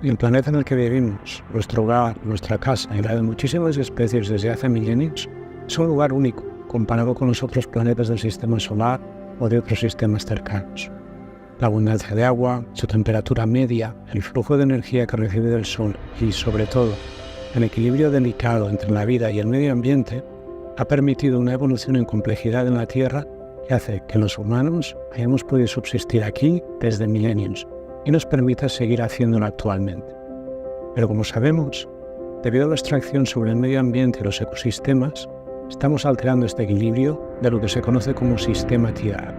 El planeta en el que vivimos, nuestro hogar, nuestra casa y la de muchísimas especies desde hace milenios, es un lugar único comparado con los otros planetas del sistema solar o de otros sistemas cercanos. La abundancia de agua, su temperatura media, el flujo de energía que recibe del Sol y, sobre todo, el equilibrio delicado entre la vida y el medio ambiente ha permitido una evolución en complejidad en la Tierra que hace que los humanos hayamos podido subsistir aquí desde milenios y nos permita seguir haciéndolo actualmente. Pero como sabemos, debido a la extracción sobre el medio ambiente y los ecosistemas, estamos alterando este equilibrio de lo que se conoce como sistema Tierra.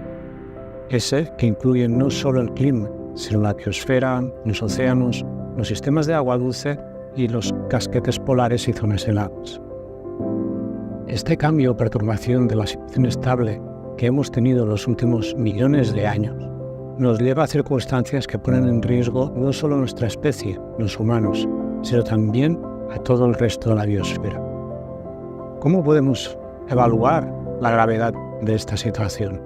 Ese que incluye no solo el clima, sino la biosfera, los océanos, los sistemas de agua dulce y los casquetes polares y zonas heladas. Este cambio o perturbación de la situación estable que hemos tenido en los últimos millones de años nos lleva a circunstancias que ponen en riesgo no solo nuestra especie, los humanos, sino también a todo el resto de la biosfera. ¿Cómo podemos evaluar la gravedad de esta situación?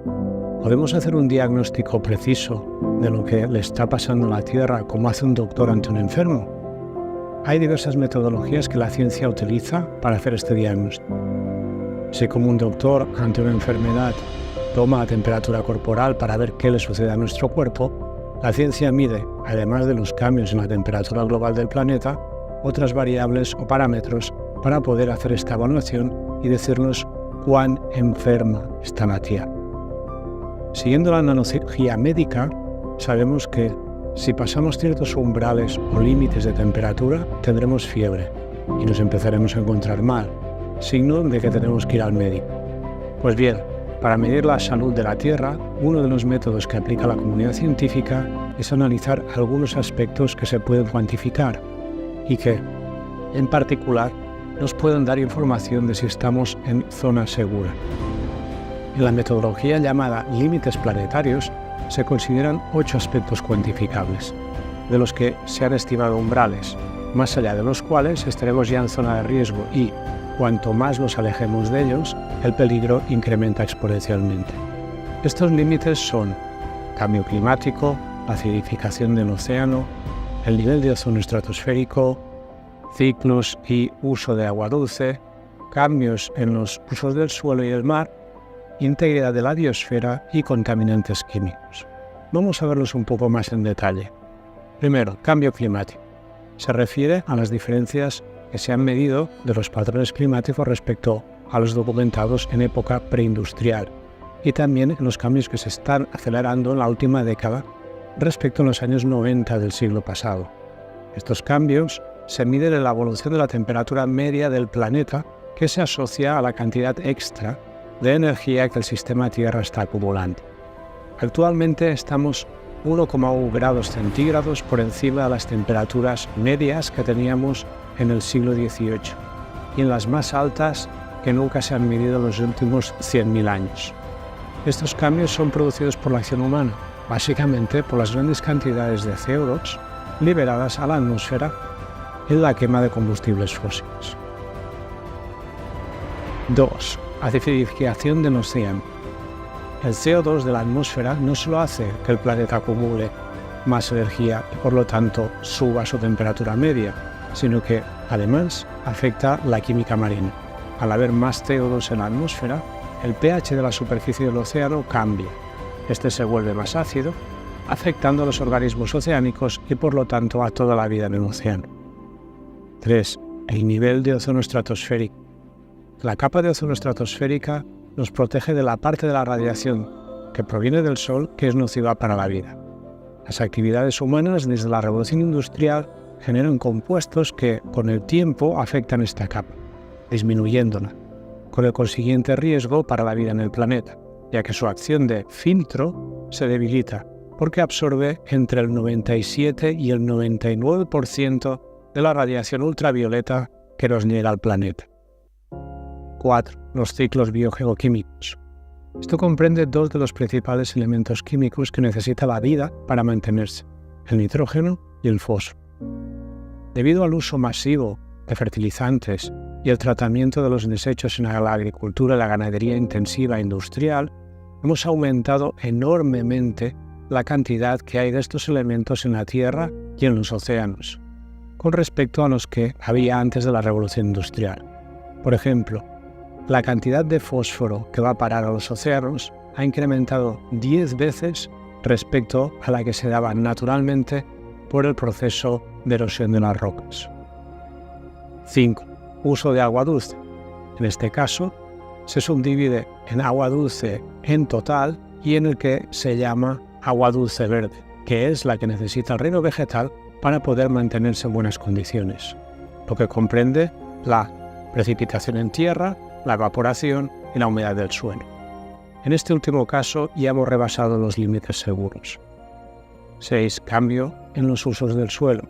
¿Podemos hacer un diagnóstico preciso de lo que le está pasando a la Tierra como hace un doctor ante un enfermo? Hay diversas metodologías que la ciencia utiliza para hacer este diagnóstico. Si como un doctor ante una enfermedad toma la temperatura corporal para ver qué le sucede a nuestro cuerpo, la ciencia mide, además de los cambios en la temperatura global del planeta, otras variables o parámetros para poder hacer esta evaluación y decirnos cuán enferma está la Tierra. Siguiendo la nanocirugía médica, sabemos que si pasamos ciertos umbrales o límites de temperatura, tendremos fiebre y nos empezaremos a encontrar mal, signo de que tenemos que ir al médico. Pues bien, para medir la salud de la Tierra, uno de los métodos que aplica la comunidad científica es analizar algunos aspectos que se pueden cuantificar y que, en particular, nos pueden dar información de si estamos en zona segura. En la metodología llamada límites planetarios se consideran 8 aspectos cuantificables, de los que se han estimado umbrales, más allá de los cuales estaremos ya en zona de riesgo y, cuanto más nos alejemos de ellos, el peligro incrementa exponencialmente. Estos límites son cambio climático, acidificación del océano, el nivel de ozono estratosférico, ciclos y uso de agua dulce, cambios en los usos del suelo y el mar, integridad de la biosfera y contaminantes químicos. Vamos a verlos un poco más en detalle. Primero, cambio climático. Se refiere a las diferencias que se han medido de los patrones climáticos respecto a los documentados en época preindustrial y también en los cambios que se están acelerando en la última década respecto a los años 90 del siglo pasado. Estos cambios se miden en la evolución de la temperatura media del planeta que se asocia a la cantidad extra de energía que el sistema Tierra está acumulando. Actualmente estamos 1,1 grados centígrados por encima de las temperaturas medias que teníamos en el siglo XVIII y en las más altas que nunca se han medido en los últimos 100.000 años. Estos cambios son producidos por la acción humana, básicamente por las grandes cantidades de CO2 liberadas a la atmósfera en la quema de combustibles fósiles. 2. Acidificación del océano. El CO2 de la atmósfera no solo hace que el planeta acumule más energía y por lo tanto suba su temperatura media, sino que además afecta la química marina. Al haber más CO2 en la atmósfera, el pH de la superficie del océano cambia. Este se vuelve más ácido, afectando a los organismos oceánicos y por lo tanto a toda la vida en el océano. 3. El nivel de ozono estratosférico. La capa de ozono estratosférica nos protege de la parte de la radiación que proviene del Sol que es nociva para la vida. Las actividades humanas desde la revolución industrial generan compuestos que con el tiempo afectan esta capa, disminuyéndola, con el consiguiente riesgo para la vida en el planeta, ya que su acción de filtro se debilita porque absorbe entre el 97 y el 99% de la radiación ultravioleta que nos llega al planeta. 4. Los ciclos biogeoquímicos. Esto comprende 2 de los principales elementos químicos que necesita la vida para mantenerse, el nitrógeno y el fósforo. Debido al uso masivo de fertilizantes y el tratamiento de los desechos en la agricultura y la ganadería intensiva e industrial, hemos aumentado enormemente la cantidad que hay de estos elementos en la Tierra y en los océanos, con respecto a los que había antes de la revolución industrial. Por ejemplo, la cantidad de fósforo que va a parar a los océanos ha incrementado 10 veces respecto a la que se daba naturalmente por el proceso de erosión de las rocas. 5. Uso de agua dulce. En este caso, se subdivide en agua dulce en total y en el que se llama agua dulce verde, que es la que necesita el reino vegetal para poder mantenerse en buenas condiciones, lo que comprende la precipitación en tierra, la evaporación y la humedad del suelo. En este último caso ya hemos rebasado los límites seguros. 6. Cambio en los usos del suelo.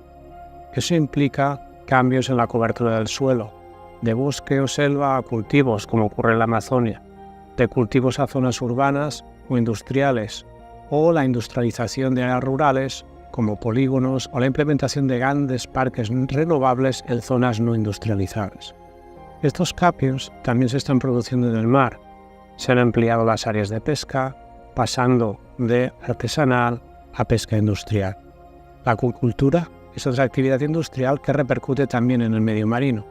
Eso implica cambios en la cobertura del suelo, de bosque o selva a cultivos, como ocurre en la Amazonia, de cultivos a zonas urbanas o industriales, o la industrialización de áreas rurales, como polígonos, o la implementación de grandes parques renovables en zonas no industrializadas. Estos cambios también se están produciendo en el mar. Se han ampliado las áreas de pesca, pasando de artesanal a pesca industrial. La acuicultura es otra actividad industrial que repercute también en el medio marino,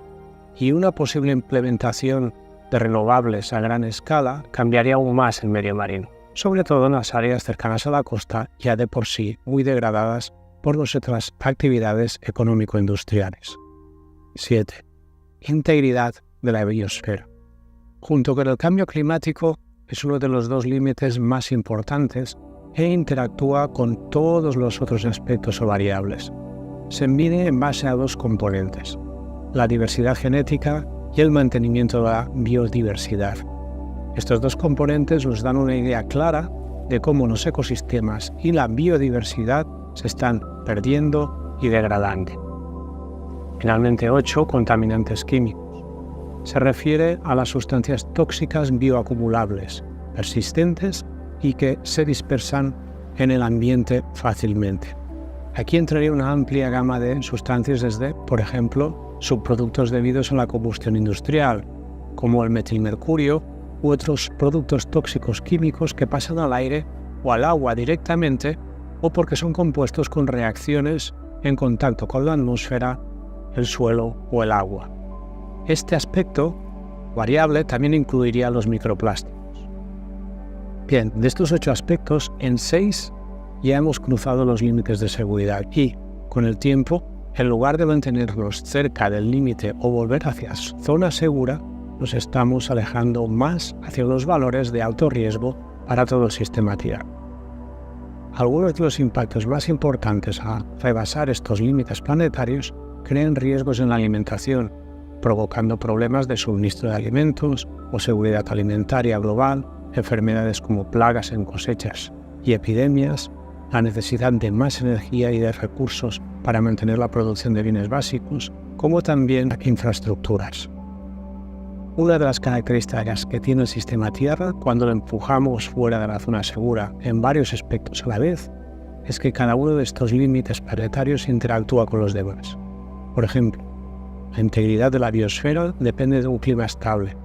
y una posible implementación de renovables a gran escala cambiaría aún más el medio marino, sobre todo en las áreas cercanas a la costa, ya de por sí muy degradadas por nuestras actividades económico-industriales. 7. Integridad de la biosfera. Junto con el cambio climático, es uno de los dos límites más importantes e interactúa con todos los otros aspectos o variables. Se mide en base a dos componentes: la diversidad genética y el mantenimiento de la biodiversidad. Estos dos componentes nos dan una idea clara de cómo los ecosistemas y la biodiversidad se están perdiendo y degradando. Finalmente, 8. Contaminantes químicos. Se refiere a las sustancias tóxicas bioacumulables, persistentes y que se dispersan en el ambiente fácilmente. Aquí entraría una amplia gama de sustancias desde, por ejemplo, subproductos debidos a la combustión industrial, como el metilmercurio u otros productos tóxicos químicos que pasan al aire o al agua directamente, o porque son compuestos con reacciones en contacto con la atmósfera, el suelo o el agua. Este aspecto variable también incluiría los microplásticos. Bien, de estos 8 aspectos, en 6 ya hemos cruzado los límites de seguridad y, con el tiempo, en lugar de mantenernos cerca del límite o volver hacia zona segura, nos estamos alejando más hacia los valores de alto riesgo para todo el sistema Tierra. Algunos de los impactos más importantes a rebasar estos límites planetarios crean riesgos en la alimentación, provocando problemas de suministro de alimentos o seguridad alimentaria global, enfermedades como plagas en cosechas y epidemias, la necesidad de más energía y de recursos para mantener la producción de bienes básicos, como también infraestructuras. Una de las características que tiene el sistema Tierra cuando lo empujamos fuera de la zona segura en varios aspectos a la vez es que cada uno de estos límites planetarios interactúa con los demás. Por ejemplo, la integridad de la biosfera depende de un clima estable,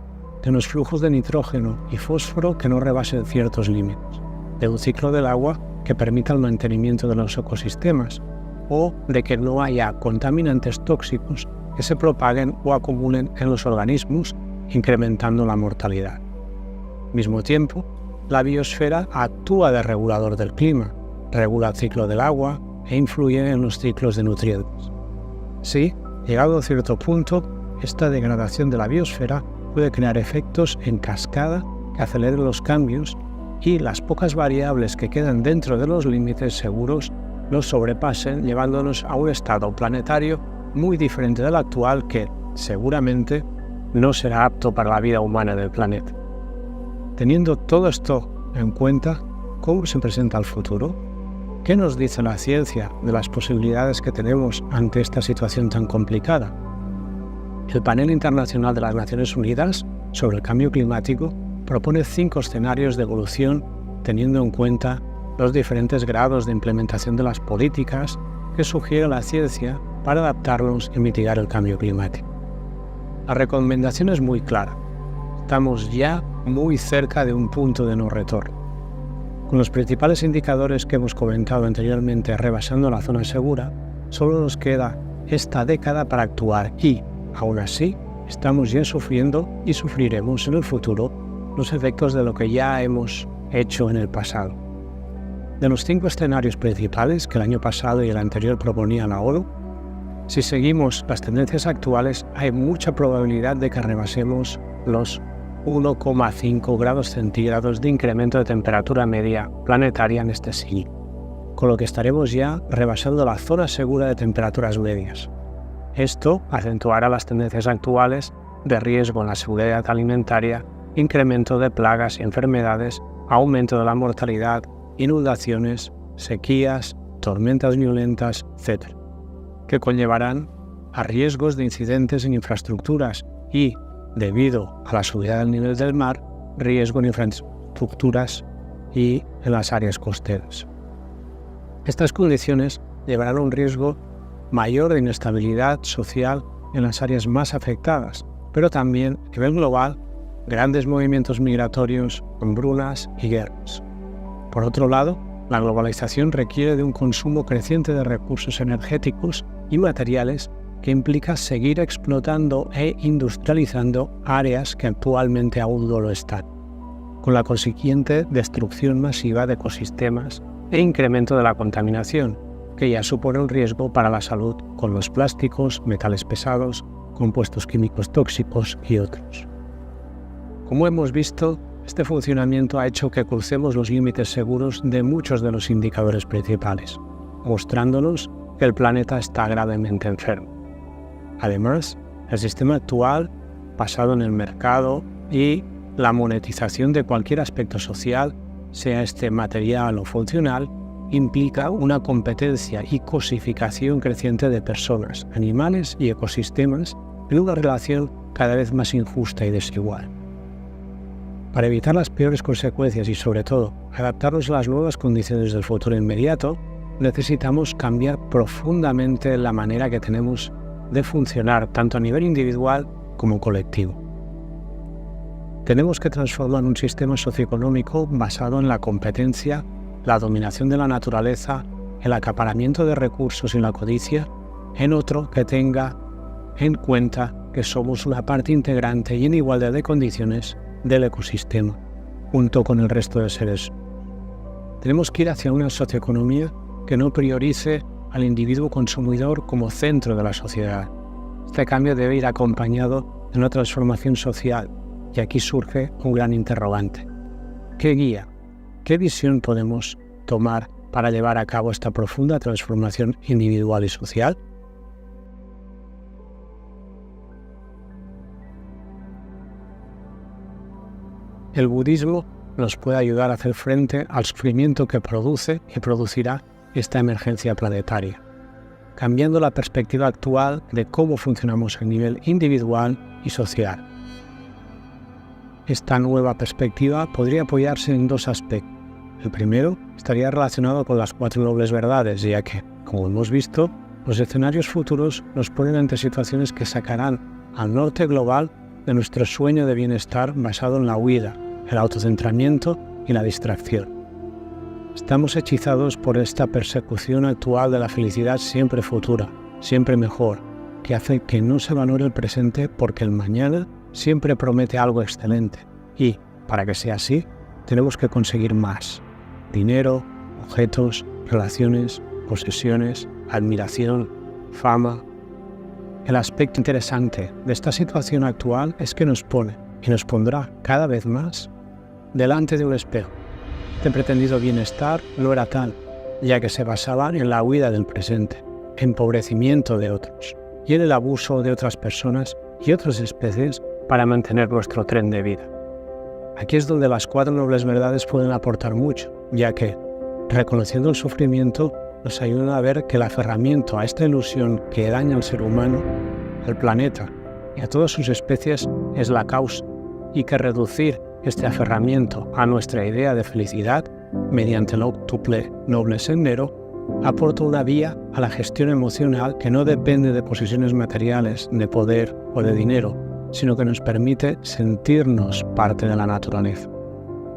de unos flujos de nitrógeno y fósforo que no rebasen ciertos límites, de un ciclo del agua que permita el mantenimiento de los ecosistemas o de que no haya contaminantes tóxicos que se propaguen o acumulen en los organismos, incrementando la mortalidad. Al mismo tiempo, la biosfera actúa de regulador del clima, regula el ciclo del agua e influye en los ciclos de nutrientes. Sí, llegado a cierto punto, esta degradación de la biosfera puede crear efectos en cascada que aceleren los cambios y las pocas variables que quedan dentro de los límites seguros los sobrepasen, llevándonos a un estado planetario muy diferente del actual que, seguramente, no será apto para la vida humana del planeta. Teniendo todo esto en cuenta, ¿cómo se presenta el futuro? ¿Qué nos dice la ciencia de las posibilidades que tenemos ante esta situación tan complicada? El Panel Internacional de las Naciones Unidas sobre el Cambio Climático propone 5 escenarios de evolución teniendo en cuenta los diferentes grados de implementación de las políticas que sugiere la ciencia para adaptarlos y mitigar el cambio climático. La recomendación es muy clara. Estamos ya muy cerca de un punto de no retorno. Con los principales indicadores que hemos comentado anteriormente rebasando la zona segura, solo nos queda esta década para actuar y, aún así, estamos ya sufriendo y sufriremos en el futuro los efectos de lo que ya hemos hecho en el pasado. De los 5 escenarios principales que el año pasado y el anterior proponían la ONU, si seguimos las tendencias actuales, hay mucha probabilidad de que rebasemos los 1,5 grados centígrados de incremento de temperatura media planetaria en este siglo, con lo que estaremos ya rebasando la zona segura de temperaturas medias. Esto acentuará las tendencias actuales de riesgo en la seguridad alimentaria, incremento de plagas y enfermedades, aumento de la mortalidad, inundaciones, sequías, tormentas violentas, etc., que conllevarán a riesgos de incidentes en infraestructuras y, debido a la subida del nivel del mar, riesgo en infraestructuras y en las áreas costeras. Estas condiciones llevarán a un riesgo mayor de inestabilidad social en las áreas más afectadas, pero también, a nivel global, grandes movimientos migratorios, hambrunas y guerras. Por otro lado, la globalización requiere de un consumo creciente de recursos energéticos y materiales que implica seguir explotando e industrializando áreas que actualmente aún no lo están, con la consiguiente destrucción masiva de ecosistemas e incremento de la contaminación, que ya supone un riesgo para la salud con los plásticos, metales pesados, compuestos químicos tóxicos y otros. Como hemos visto, este funcionamiento ha hecho que crucemos los límites seguros de muchos de los indicadores principales, mostrándonos que el planeta está gravemente enfermo. Además, el sistema actual, basado en el mercado y la monetización de cualquier aspecto social, sea este material o funcional, implica una competencia y cosificación creciente de personas, animales y ecosistemas en una relación cada vez más injusta y desigual. Para evitar las peores consecuencias y, sobre todo, adaptarnos a las nuevas condiciones del futuro inmediato, necesitamos cambiar profundamente la manera que tenemos de funcionar tanto a nivel individual como colectivo. Tenemos que transformar un sistema socioeconómico basado en la competencia, la dominación de la naturaleza, el acaparamiento de recursos y la codicia, en otro que tenga en cuenta que somos una parte integrante y en igualdad de condiciones del ecosistema, junto con el resto de seres. Tenemos que ir hacia una socioeconomía que no priorice al individuo consumidor como centro de la sociedad. Este cambio debe ir acompañado de una transformación social, y aquí surge un gran interrogante. ¿Qué guía? ¿Qué visión podemos tomar para llevar a cabo esta profunda transformación individual y social? El budismo nos puede ayudar a hacer frente al sufrimiento que produce y producirá esta emergencia planetaria, cambiando la perspectiva actual de cómo funcionamos a nivel individual y social. Esta nueva perspectiva podría apoyarse en 2 aspectos. El primero estaría relacionado con las 4 nobles verdades, ya que, como hemos visto, los escenarios futuros nos ponen ante situaciones que sacarán al norte global de nuestro sueño de bienestar basado en la huida, el autocentramiento y la distracción. Estamos hechizados por esta persecución actual de la felicidad siempre futura, siempre mejor, que hace que no se valore el presente porque el mañana siempre promete algo excelente y, para que sea así, tenemos que conseguir más: dinero, objetos, relaciones, posesiones, admiración, fama. El aspecto interesante de esta situación actual es que nos pone y nos pondrá cada vez más delante de un espejo. Este pretendido bienestar no era tal, ya que se basaba en la huida del presente, empobrecimiento de otros y en el abuso de otras personas y otras especies para mantener nuestro tren de vida. Aquí es donde las 4 nobles verdades pueden aportar mucho, ya que, reconociendo el sufrimiento, nos ayudan a ver que el aferramiento a esta ilusión que daña al ser humano, al planeta y a todas sus especies es la causa, y que reducir este aferramiento a nuestra idea de felicidad mediante el octuple noble sendero aporta una vía a la gestión emocional que no depende de posiciones materiales, de poder o de dinero, sino que nos permite sentirnos parte de la naturaleza,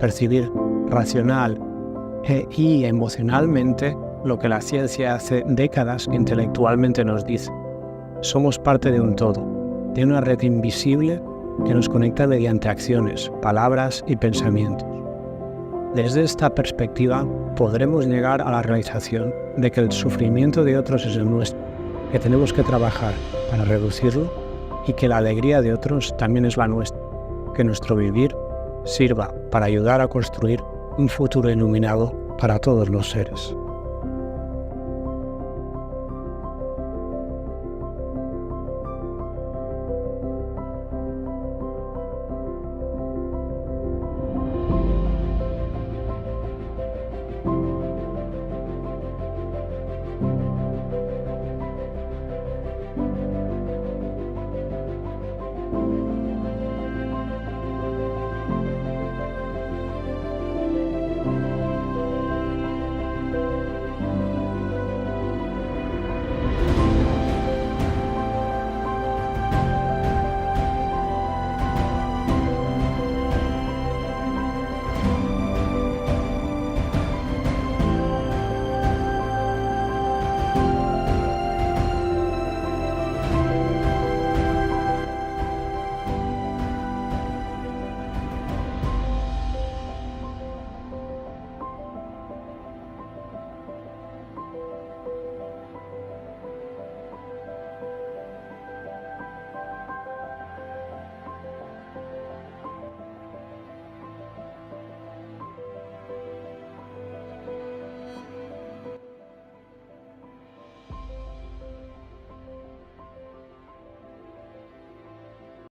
percibir racional y emocionalmente lo que la ciencia hace décadas intelectualmente nos dice, Somos parte de un todo, de una red invisible que nos conecta mediante acciones, palabras y pensamientos. Desde esta perspectiva, podremos llegar a la realización de que el sufrimiento de otros es el nuestro, que tenemos que trabajar para reducirlo y que la alegría de otros también es la nuestra, que nuestro vivir sirva para ayudar a construir un futuro iluminado para todos los seres.